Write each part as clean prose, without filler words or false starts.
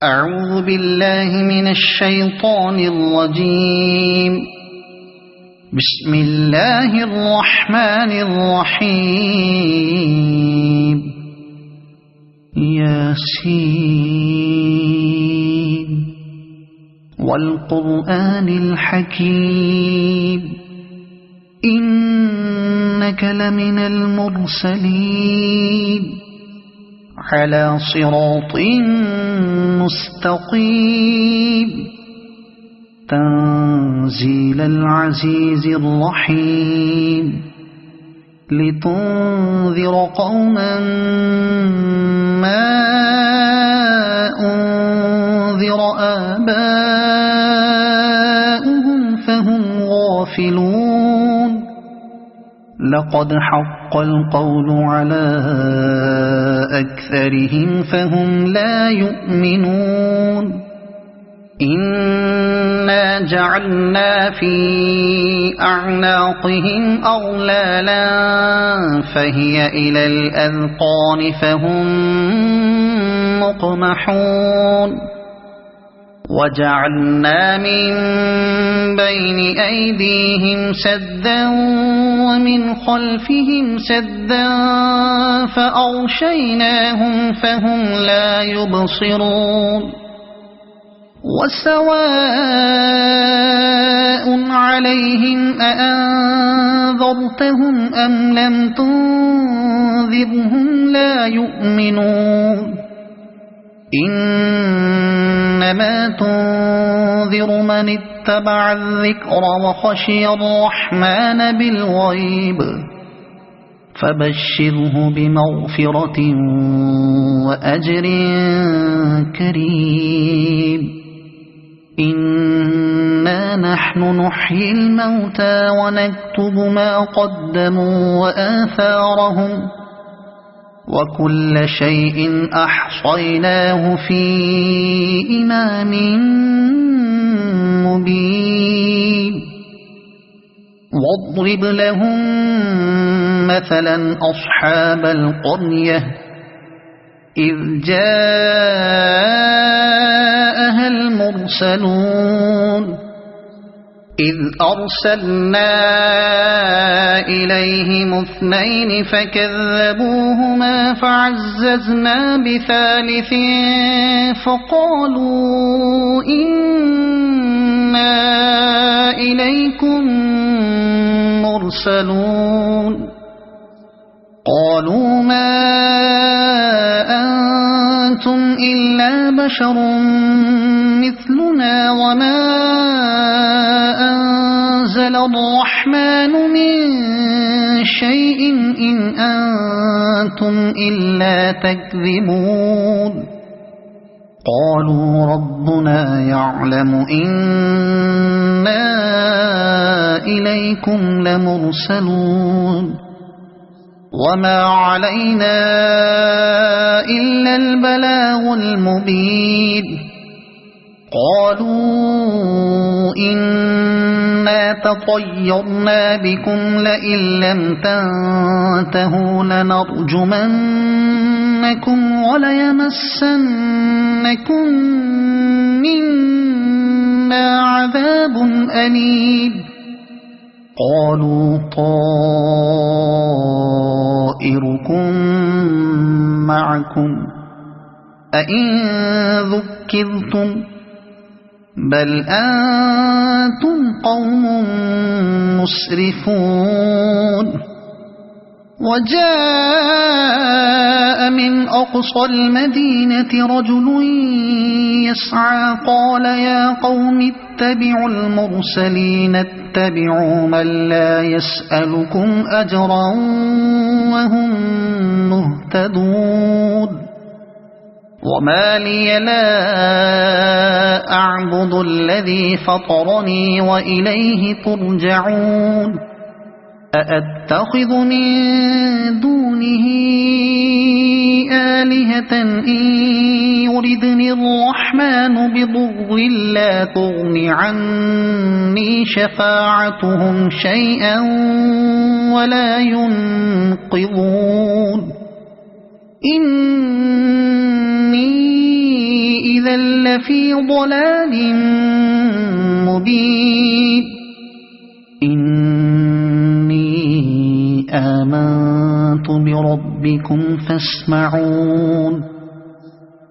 أعوذ بالله من الشيطان الرجيم. بسم الله الرحمن الرحيم. ياسين والقرآن الحكيم إنك لمن المرسلين على صراط مستقيم تنزيل العزيز الرحيم لتنذر قوما ما أنذر آباؤهم فهم غافلون. لقد حق القول على أكثرهم فهم لا يؤمنون. إنا جعلنا في أعناقهم أغلالا فهي إلى الأذقان فهم مقمحون. وجعلنا من بين أيديهم سدا ومن خلفهم سدا فأغشيناهم فهم لا يبصرون. وسواء عليهم أأنذرتهم أم لم تنذرهم لا يؤمنون. إنما تنذر من اتبع الذكر وخشي الرحمن بالغيب فبشره بمغفرة وأجر كريم. إنا نحن نحيي الموتى ونكتب ما قدموا وآثارهم وكل شيء أحصيناه في إمام مبين. واضرب لهم مثلا أصحاب القرية إذ جاءها المرسلون إذ أرسلنا إليهم اثنين فكذبوهما فعززنا بثالث فقالوا إنا إليكم مرسلون. قالوا ما أنتم إلا بشر مثلنا وما أنزل الرحمن من شيء إن أنتم إلا تكذبون. قالوا ربنا يعلم إنا إليكم لمرسلون وما علينا إلا البلاغ المبين. قالوا إنا تطيرنا بكم لئن لم تنتهوا لنرجمنكم وليمسنكم منا عذاب أليم. قالوا طائركم معكم أئن ذكرتم بل أنتم قوم مسرفون. وجاء من أقصى المدينة رجل يسعى قال يا قوم اتبعوا المرسلين اتبعوا من لا يسألكم أجرا وهم مهتدون. وما لي لا أعبد الذي فطرني وإليه ترجعون. أأتخذ من دونه آلهة إن يردني الرحمن بضر لا تغن عني شفاعتهم شيئا ولا ينقذون. إني إذا لفي ضلال مبين إني آمنت بربكم فاسمعون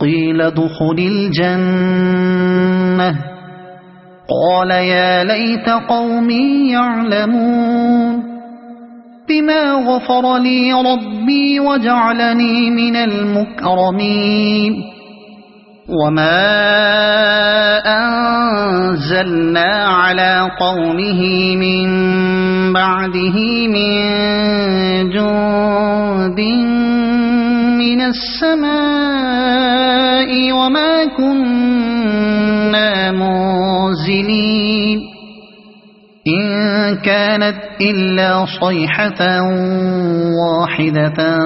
قيل ادخل الجنة قال يا ليت قومي يعلمون بما غفر لي ربي وجعلني من المكرمين وما أنزلنا على قومه من بعده من جند من السماء وما كنا منزلين إن كانت إلا صيحة واحدة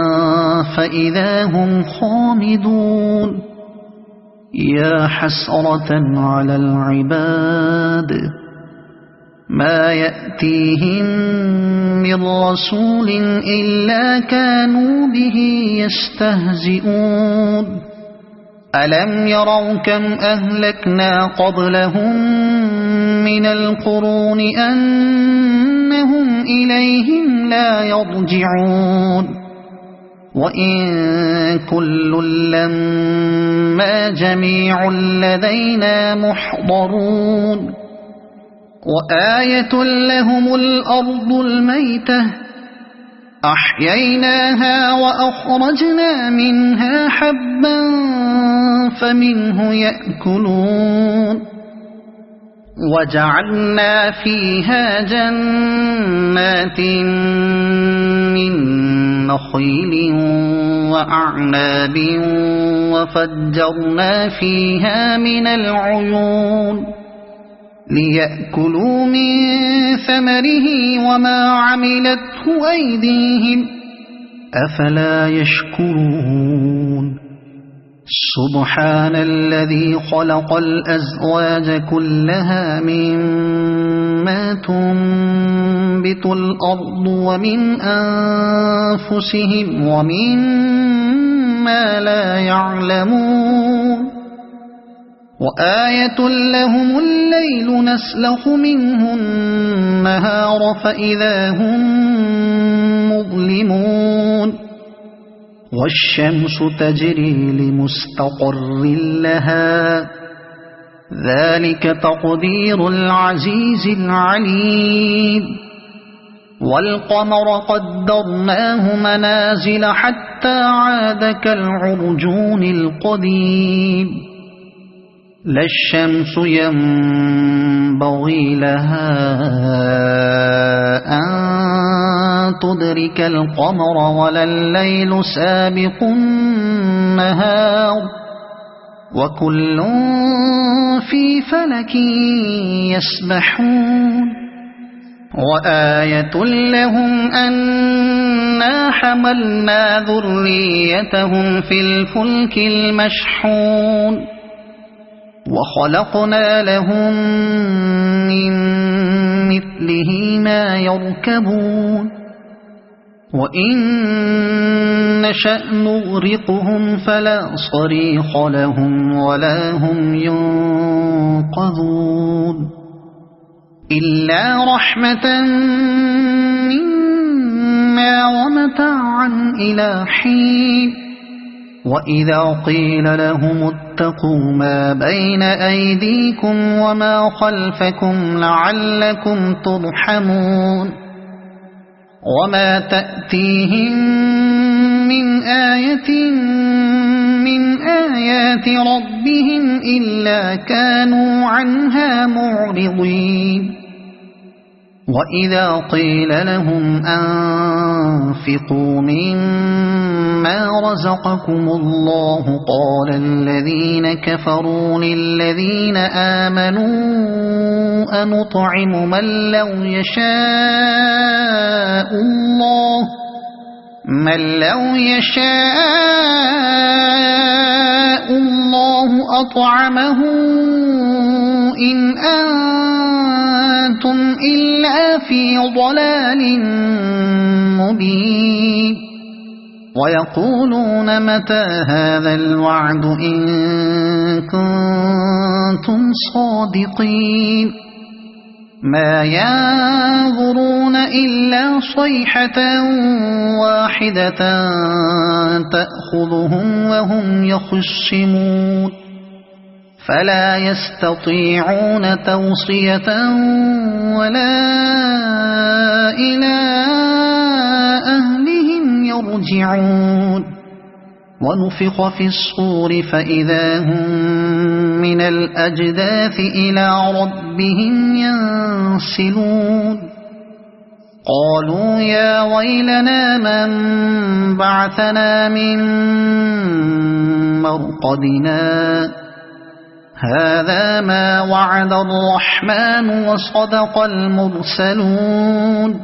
فإذا هم خامدون يا حسرة على العباد ما يأتيهم من رسول إلا كانوا به يستهزئون ألم يروا كم أهلكنا قبلهم من القرون أنهم إليهم لا يرجعون وإن كل لما جميع لدينا محضرون وآية لهم الأرض الميتة أحييناها وأخرجنا منها حبا فمنه يأكلون وجعلنا فيها جنات من نخيل وأعناب وفجرنا فيها من العيون ليأكلوا من ثمره وما عملته أيديهم أفلا يشكرون سبحان الذي خلق الأزواج كلها مما تنبت الأرض ومن أنفسهم ومما لا يعلمون وآية لهم الليل نسلخ منه النهار فإذا هم مظلمون والشمس تجري لمستقر لها ذلك تقدير العزيز العليم والقمر قدرناه منازل حتى عاد كالعرجون القديم لا الشمس ينبغي لها أن تدرك القمر ولا الليل سابق النهار وكل في فلك يسبحون وآية لهم أنا حملنا ذريتهم في الفلك المشحون وخلقنا لهم من مثله ما يركبون وإن نشأ نغرقهم فلا صريخ لهم ولا هم ينقذون إلا رحمة منا ومتاعا إلى حين وإذا قيل لهم اتقوا ما بين أيديكم وما خلفكم لعلكم ترحمون وما تأتيهم من آية من آيات ربهم إلا كانوا عنها معرضين وإذا قيل لهم أنفقوا مما رزقكم الله قال الذين كفروا للذين آمنوا أنطعم من لو يشاء الله أطعمه إن أنتم إلا في ضلال مبين ويقولون متى هذا الوعد إن كنتم كنتم صادقين ما ينظرون إلا صيحة واحدة تأخذهم وهم يخصمون فلا يستطيعون توصية ولا إلى أهلهم يرجعون ونفخ في الصور فإذا هم من الأجداث إلى ربهم ينسلون قالوا يا ويلنا من بعثنا من مرقدنا هذا ما وعد الرحمن وصدق المرسلون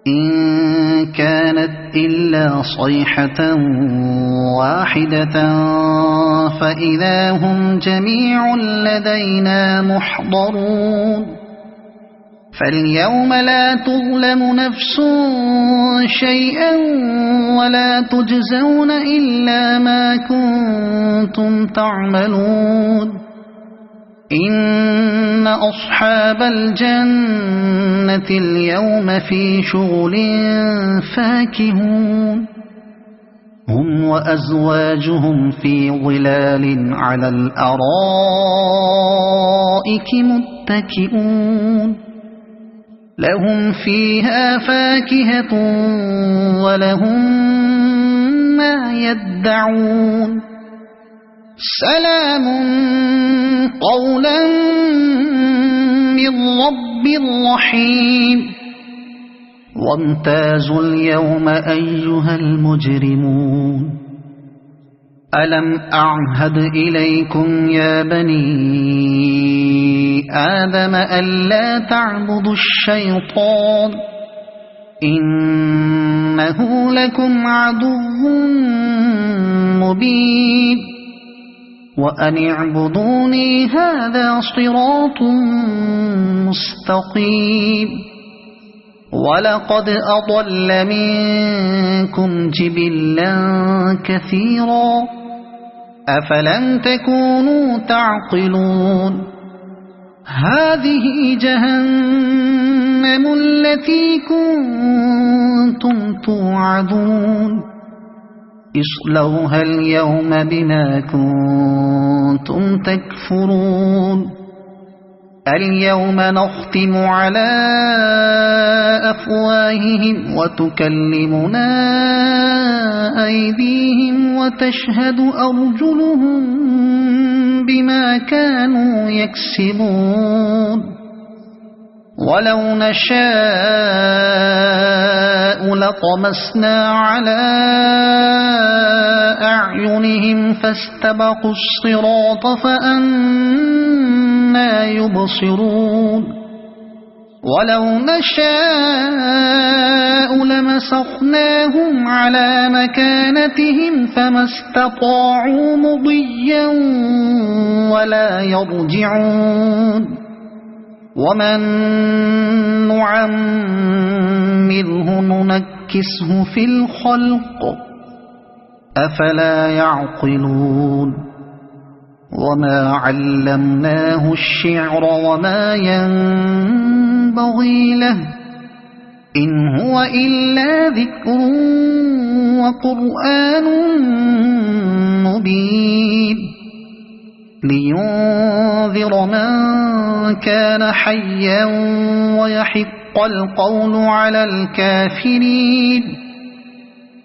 إن كانت إلا صيحة واحدة فإذا هم جميع لدينا محضرون فاليوم لا تظلم نفس شيئا ولا تجزون إلا ما كنتم تعملون إن أصحاب الجنة اليوم في شغل فاكهون هم وأزواجهم في ظلال على الأرائك متكئون لهم فيها فاكهة ولهم ما يدعون سلام قولا من رب رحيم وامتازوا اليوم أيها المجرمون ألم أعهد إليكم يا بني آدم ألا تعبدوا الشيطان إنه لكم عدو مبين وأن اعبدوني هذا صراط مستقيم ولقد أضل منكم جبلا كثيرا أفلم تكونوا تعقلون هذه جهنم التي كنتم توعدون اصلوها اليوم بما كنتم تكفرون اليوم نختم على أفواههم وتكلمنا أيديهم وتشهد أرجلهم بما كانوا يكسبون ولو نشاء لطمسنا على أعينهم فاستبقوا الصراط فأنى يبصرون ولو نشاء لمسخناهم على مكانتهم فما استطاعوا مضيا ولا يرجعون ومن نعمره ننكسه في الخلق أفلا يعقلون وما علمناه الشعر وما ينبغي له إن هو إلا ذكر وقرآن مبين لينذر من كان حيا ويحق القول على الكافرين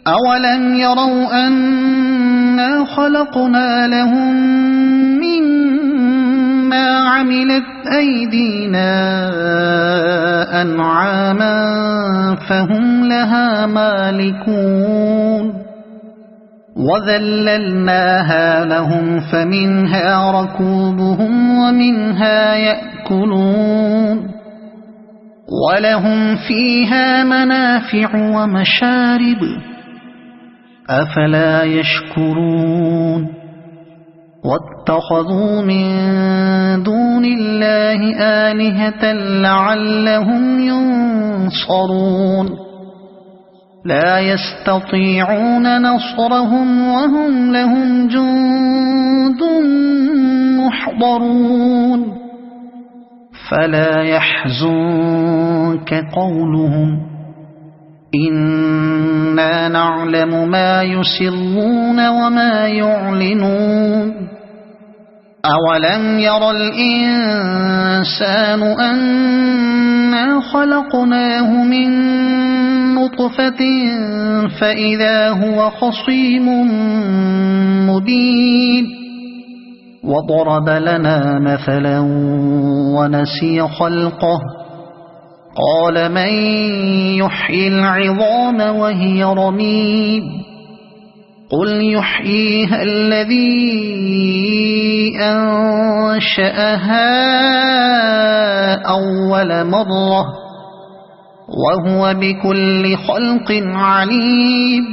أولم يروا أنا خلقنا لهم مما عملت أيدينا أنعاما فهم لها مالكون وذللناها لهم فمنها ركوبهم ومنها يأكلون ولهم فيها منافع ومشارب أفلا يشكرون واتخذوا من دون الله آلهة لعلهم ينصرون لا يستطيعون نصرهم وهم لهم جند يحضرون فلا يحزنك قولهم إنا نعلم ما يسرون وما يعلنون أولم ير الإنسان أنا خلقناه من نطفة فإذا هو خصيم مبين وضرب لنا مثلا ونسي خلقه قال من يحيي العظام وهي رميم قل يحييها الذي أنشأها أول مرة وهو بكل خلق عليم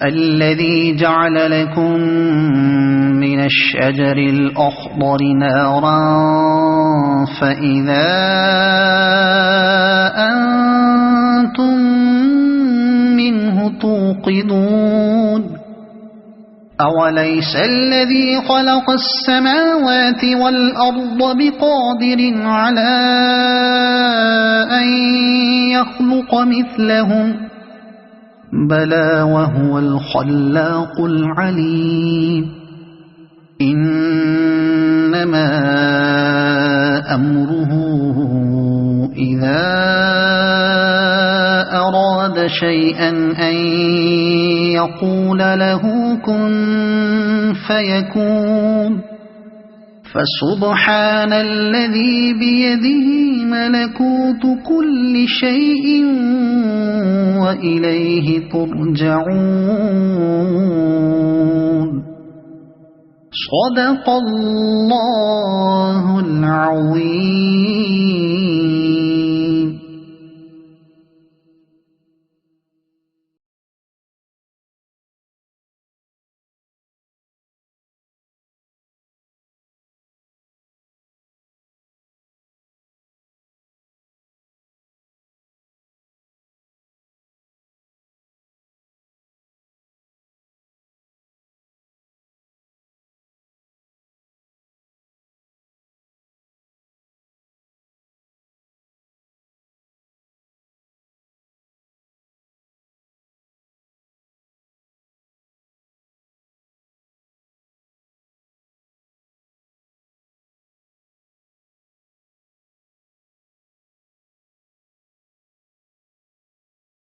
الذي جعل لكم من الشجر الأخضر نارا فإذا أنتم منه توقدون أوليس الذي خلق السماوات والأرض بقادر على أن يخلق مثلهم بلى وهو الخلاق العليم إنما أمره إذا أراد شيئا أن يقول له كن فيكون فسبحان الذي بيده ملكوت كل شيء وإليه ترجعون صدق الله العظيم.